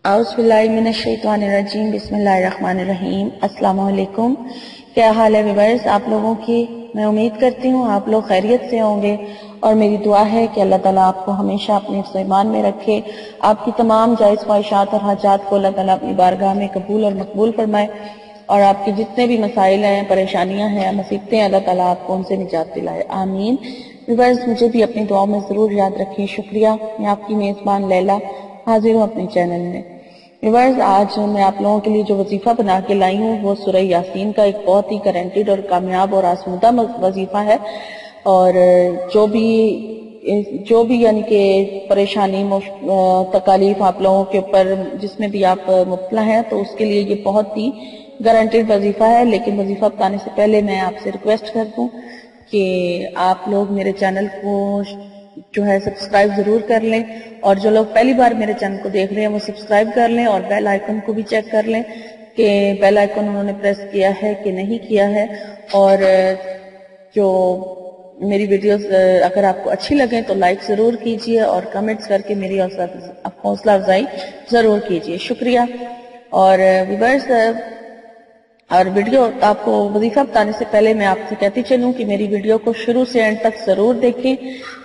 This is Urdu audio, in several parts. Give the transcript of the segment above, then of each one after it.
اعوذ باللہ من الشیطان الرجیم، بسم اللہ الرحمن الرحیم۔ السلام علیکم، کیا حال ہے ویورز آپ لوگوں کی؟ میں امید کرتی ہوں آپ لوگ خیریت سے ہوں گے، اور میری دعا ہے کہ اللہ تعالیٰ آپ کو ہمیشہ اپنے حفظ و ایمان میں رکھے، آپ کی تمام جائز خواہشات اور حاجات کو اللہ تعالیٰ اپنی بارگاہ میں قبول اور مقبول فرمائے، اور آپ کے جتنے بھی مسائل ہیں، پریشانیاں ہیں، مصیبتیں، اللہ تعالیٰ آپ کو ان سے نجات دلائے، آمین۔ ویورز مجھے بھی اپنی دعاؤں میں ضرور یاد رکھیں، شکریہ۔ میں آپ کی میزبان لیلا حاضر ہوں اپنے چینل میں۔ ویورز آج میں آپ لوگوں کے لیے جو وظیفہ بنا کے لائی ہوں وہ سورہ یاسین کا ایک بہت ہی گارنٹیڈ اور کامیاب اور آزمودہ وظیفہ ہے، اور جو بھی یعنی کہ پریشانی تکالیف آپ لوگوں کے اوپر جس میں بھی آپ مبتلا ہیں تو اس کے لیے یہ بہت ہی گارنٹیڈ وظیفہ ہے۔ لیکن وظیفہ بتانے سے پہلے میں آپ سے ریکویسٹ کر دوں کہ آپ لوگ میرے چینل کو جو ہے سبسکرائب ضرور کر لیں، اور جو لوگ پہلی بار میرے چینل کو دیکھ رہے ہیں وہ سبسکرائب کر لیں، اور بیل آئیکن کو بھی چیک کر لیں کہ بیل آئیکن انہوں نے پریس کیا ہے کہ نہیں کیا ہے، اور جو میری ویڈیوز اگر آپ کو اچھی لگیں تو لائک ضرور کیجئے اور کمنٹس کر کے میری حوصلہ افزائی ضرور کیجئے، شکریہ۔ اور ویورز اور ویڈیو آپ کو وظیفہ بتانے سے پہلے میں آپ سے کہتی چلوں کہ میری ویڈیو کو شروع سے اینڈ تک ضرور دیکھیں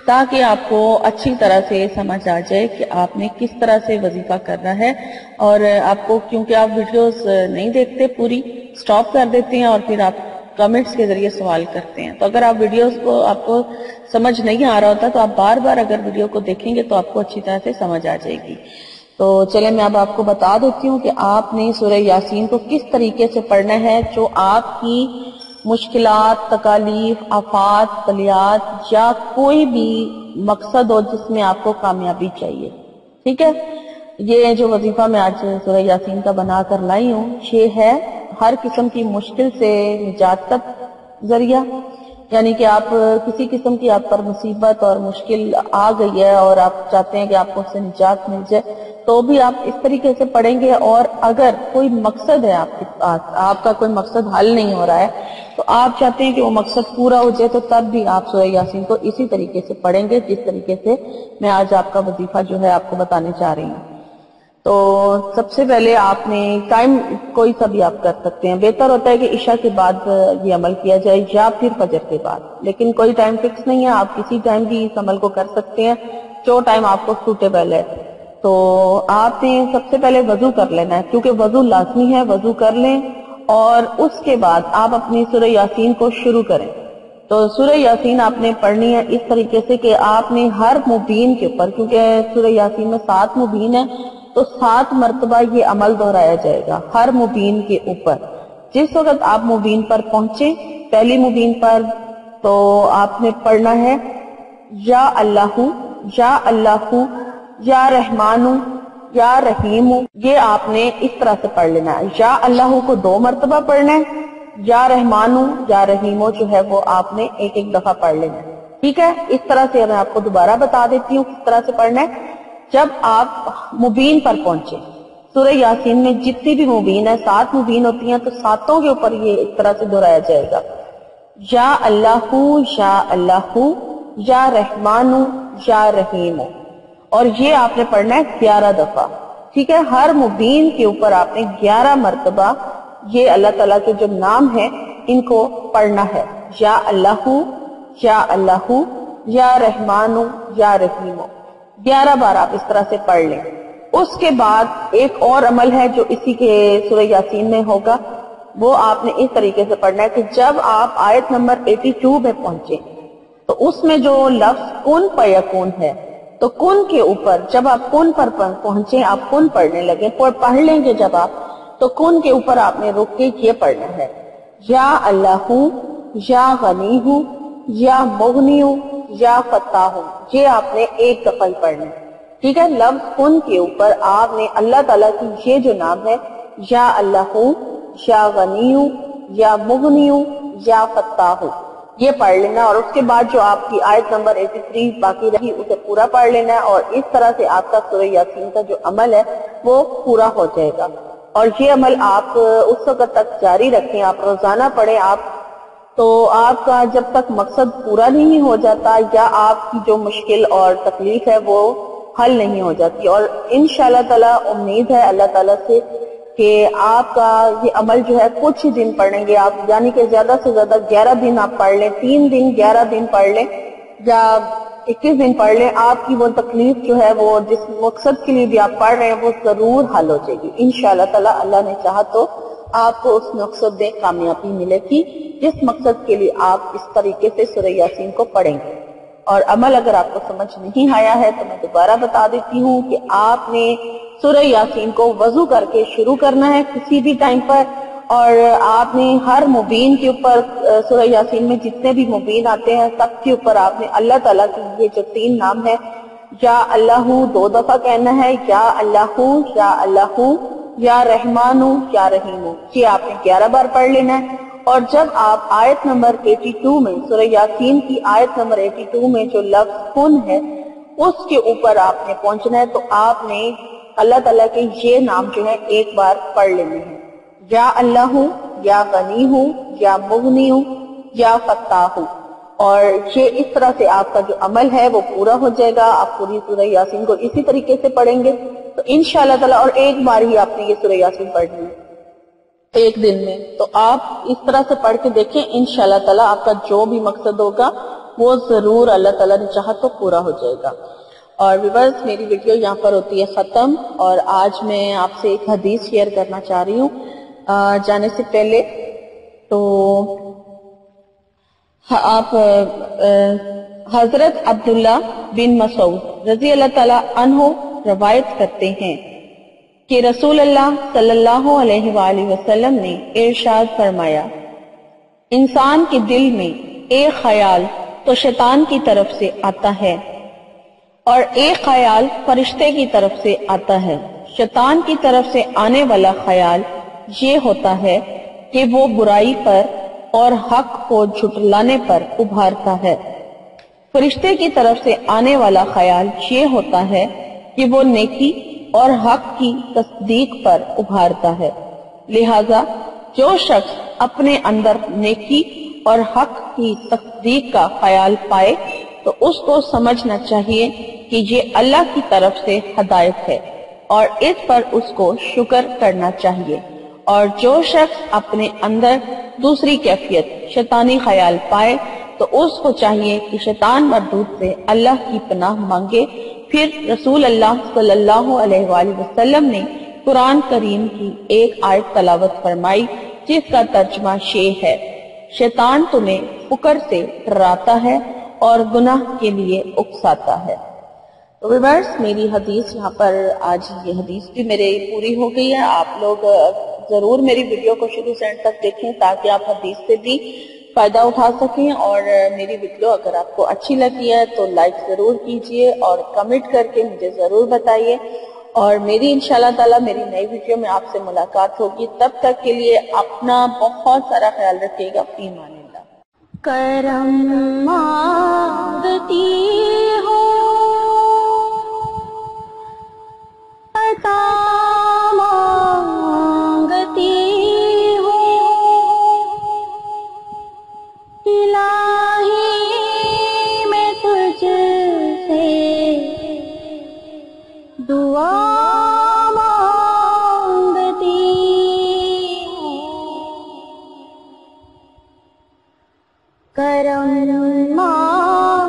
تاکہ آپ کو اچھی طرح سے سمجھ آ جائے کہ آپ نے کس طرح سے وظیفہ کرنا ہے، اور آپ کو کیونکہ آپ ویڈیوز نہیں دیکھتے پوری سٹاپ کر دیتے ہیں اور پھر آپ کمنٹس کے ذریعے سوال کرتے ہیں، تو اگر آپ ویڈیوز کو آپ کو سمجھ نہیں آ رہا ہوتا تو آپ بار بار اگر ویڈیو کو دیکھیں گے تو آپ کو اچھی طرح سے سمجھ آ جائے گی۔ تو چلیں میں اب آپ کو بتا دیتی ہوں کہ آپ نے سورہ یاسین کو کس طریقے سے پڑھنا ہے جو آپ کی مشکلات، تکالیف، آفات، بلیات یا کوئی بھی مقصد ہو جس میں آپ کو کامیابی چاہیے، ٹھیک ہے؟ یہ جو وظیفہ میں آج سورہ یاسین کا بنا کر لائی ہوں یہ ہے ہر قسم کی مشکل سے نجات کا ذریعہ، یعنی کہ آپ کسی قسم کی آپ پر مصیبت اور مشکل آ گئی ہے اور آپ چاہتے ہیں کہ آپ کو اس سے نجات مل جائے تو بھی آپ اس طریقے سے پڑھیں گے، اور اگر کوئی مقصد ہے آپ کے پاس، آپ کا کوئی مقصد حل نہیں ہو رہا ہے تو آپ چاہتے ہیں کہ وہ مقصد پورا ہو جائے تو تب بھی آپ سورہ یاسین کو اسی طریقے سے پڑھیں گے جس طریقے سے میں آج آپ کا وظیفہ جو ہے آپ کو بتانے چاہ رہی ہوں۔ تو سب سے پہلے آپ نے ٹائم کوئی سا بھی آپ کر سکتے ہیں، بہتر ہوتا ہے کہ عشاء کے بعد یہ عمل کیا جائے یا پھر فجر کے بعد، لیکن کوئی ٹائم فکس نہیں ہے، آپ کسی ٹائم بھی اس عمل کو کر سکتے ہیں جو ٹائم آپ کو سوٹیبل ہے۔ تو آپ نے سب سے پہلے وضو کر لینا ہے، کیونکہ وضو لازمی ہے، وضو کر لیں اور اس کے بعد آپ اپنی سورہ یاسین کو شروع کریں۔ تو سورہ یاسین آپ نے پڑھنی ہے اس طریقے سے کہ آپ نے ہر مبین کے اوپر، کیونکہ سورہ یاسین میں 7 مبین ہے تو 7 مرتبہ یہ عمل دہرایا جائے گا ہر مبین کے اوپر۔ جس وقت آپ مبین پر پہنچیں، پہلی مبین پر، تو آپ نے پڑھنا ہے یا اللہ یا اللہ یا رحمان یا رحیم، یہ آپ نے اس طرح سے پڑھ لینا ہے۔ یا اللہ کو 2 مرتبہ پڑھنا ہے، یا رحمان یا رحیم جو ہے وہ آپ نے ایک ایک دفعہ پڑھ لینا ہے، ٹھیک ہے؟ اس طرح سے میں آپ کو دوبارہ بتا دیتی ہوں کس طرح سے پڑھنا ہے۔ جب آپ مبین پر پہنچے، سورہ یاسین میں جتنی بھی مبین ہے 7 مبین ہوتی ہیں تو 7 کے اوپر یہ اس طرح سے دہرایا جائے گا، یا اللہ یا اللہ یا رحمان یا رحیم، اور یہ آپ نے پڑھنا ہے 11 دفعہ، ٹھیک ہے؟ ہر مبین کے اوپر آپ نے 11 مرتبہ یہ اللہ تعالیٰ کے جو نام ہیں ان کو پڑھنا ہے، یا اللہ یا اللہ یا رحمان یا رحیم، 11 بار آپ اس طرح سے پڑھ لیں۔ اس کے بعد ایک اور عمل ہے جو اسی کے سورہ یاسین میں ہوگا، وہ آپ نے اس طریقے سے پڑھنا ہے کہ جب آپ آیت نمبر 82 میں پہنچیں تو اس میں جو لفظ کن فیکون ہے تو کن کے اوپر جب آپ کن پر پہنچیں، آپ کن پڑھنے لگیں، پڑھ لیں گے جب آپ، تو کن کے اوپر آپ نے رک کے یہ پڑھنا ہے یا اللہ یا غنی ہوں یا مغنی ہوں یا فتاح ہوں، یہ آپ نے ایک دفعہ ہی پڑھنا ہے، ٹھیک ہے؟ لفظ کن کے اوپر آپ نے اللہ تعالیٰ کی یہ جو نام ہے یا اللہ یا غنی ہوں یا مغنی ہوں یا فتاح ہوں، یہ پڑھ لینا، اور اس کے بعد جو آپ کی آیت نمبر 83 باقی رہی اسے پورا پڑھ لینا ہے، اور اس طرح سے آپ کا سورہ یاسین کا جو عمل ہے وہ پورا ہو جائے گا۔ اور یہ عمل آپ اس وقت تک جاری رکھیں، آپ روزانہ پڑھیں، آپ تو آپ کا جب تک مقصد پورا نہیں ہو جاتا یا آپ کی جو مشکل اور تکلیف ہے وہ حل نہیں ہو جاتی. اور انشاءاللہ تعالی امید ہے اللہ تعالیٰ سے کہ آپ کا یہ عمل جو ہے کچھ ہی دن پڑھیں گے آپ، یعنی کہ زیادہ سے زیادہ 11 دن آپ پڑھ لیں، 3 دن 11 دن پڑھ لیں یا 21 دن پڑھ لیں، آپ کی وہ تکلیف جو ہے وہ جس مقصد کے لیے بھی آپ پڑھ رہے ہیں وہ ضرور حل ہو جائے گی انشاءاللہ تعالی. اللہ نے چاہا تو آپ کو اس مقصد میں کامیابی ملے گی جس مقصد کے لیے آپ اس طریقے سے سورہ یاسین کو پڑھیں گے. اور عمل اگر آپ کو سمجھ نہیں آیا ہے تو میں دوبارہ بتا دیتی ہوں کہ آپ نے سورہ یاسین کو وضو کر کے شروع کرنا ہے کسی بھی ٹائم پر، اور آپ نے ہر مبین کے اوپر سورہ یاسین میں جتنے بھی مبین آتے ہیں سب کے اوپر آپ نے اللہ تعالیٰ کے یہ جو 3 نام ہے یا اللہ 2 دفعہ کہنا ہے، یا اللہ، یا اللہ، یا رحمان، یا رحیم، یہ آپ نے 11 بار پڑھ لینا ہے. اور جب آپ آیت نمبر 82 میں سورہ یاسین کی آیت نمبر 82 میں جو لفظ کن ہے اس کے اوپر آپ نے پہنچنا ہے تو آپ نے اللہ تعالیٰ کے یہ نام جو ہے ایک بار پڑھ لینے ہیں، یا اللہ ہوں، یا غنی ہوں، یا مغنی ہوں، یا فتاح ہوں. اور یہ اس طرح سے آپ کا جو عمل ہے وہ پورا ہو جائے گا. آپ پوری سورہ یاسین کو اسی طریقے سے پڑھیں گے تو انشاءاللہ تعالیٰ، اور ایک بار ہی آپ نے یہ سورہ یاسین پڑھنی ہے ایک دن میں، تو آپ اس طرح سے پڑھ کے دیکھیں انشاءاللہ تعالیٰ آپ کا جو بھی مقصد ہوگا وہ ضرور اللہ تعالیٰ نے چاہا تو پورا ہو جائے گا. اور ویورز میری ویڈیو یہاں پر ہوتی ہے ختم، اور آج میں آپ سے ایک حدیث شیئر کرنا چاہ رہی ہوں. جانے سے پہلے تو آپ حضرت عبداللہ بن مسعود رضی اللہ تعالیٰ عنہ روایت کرتے ہیں کہ رسول اللہ صلی اللہ علیہ وآلہ وسلم نے ارشاد فرمایا، انسان کے دل میں ایک خیال تو شیطان کی طرف سے آتا ہے اور ایک خیال فرشتے کی طرف سے آتا ہے. شیطان کی طرف سے آنے والا خیال یہ ہوتا ہے کہ وہ برائی پر اور حق کو جھٹلانے پر ابھارتا ہے. فرشتے کی طرف سے آنے والا خیال یہ ہوتا ہے کہ وہ نیکی اور حق کی تصدیق پر ابھارتا ہے. لہذا جو شخص اپنے اندر نیکی اور حق کی تصدیق کا خیال پائے تو اس کو سمجھنا چاہیے کہ یہ اللہ کی طرف سے ہدایت ہے اور اس پر اس کو شکر کرنا چاہیے. اور جو شخص اپنے اندر دوسری کیفیت شیطانی خیال پائے تو اس کو چاہیے کہ شیطان مردود سے اللہ کی پناہ مانگے. پھر رسول اللہ صلی اللہ علیہ وآلہ وسلم نے قرآن کریم کی ایک آیت تلاوت فرمائی جس کا ترجمہ یہ ہے، شیطان تمہیں فقر سے ڈراتا ہے اور گناہ کے لیے اکساتا ہے. تو ویورز میری حدیث یہاں پر آج یہ حدیث بھی میرے پوری ہو گئی ہے. آپ لوگ ضرور میری ویڈیو کو شروع سے اینڈ تک دیکھیں تاکہ آپ حدیث سے بھی فائدہ اٹھا سکیں. اور میری ویڈیو اگر آپ کو اچھی لگی ہے تو لائک ضرور کیجئے اور کمنٹ کر کے مجھے ضرور بتائیے. اور میری انشاءاللہ تعالی میری نئی ویڈیو میں آپ سے ملاقات ہوگی. تب تک کے لیے اپنا بہت سارا خیال رکھیے گا. فی امان اللہ. کرم مانگتی ہوں، عطا مانگتی ہوں، الہی میں تجھ سے دعا مانگتی ہوں. کرم مانگتی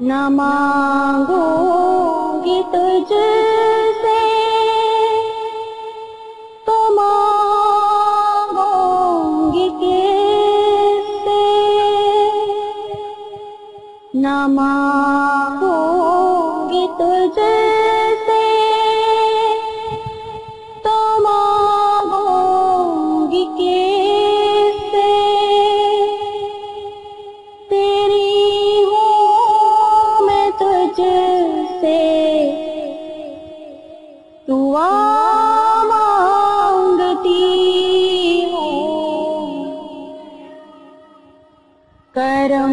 نہ مانگوں گی تجھ سے تو مانگوں گی کس سے، نہ مانگوں گی تجھ سے تو مانگوں گی کس سے، تیری ہوں میں تجھ سے دعا مانگتی ہوں، کرم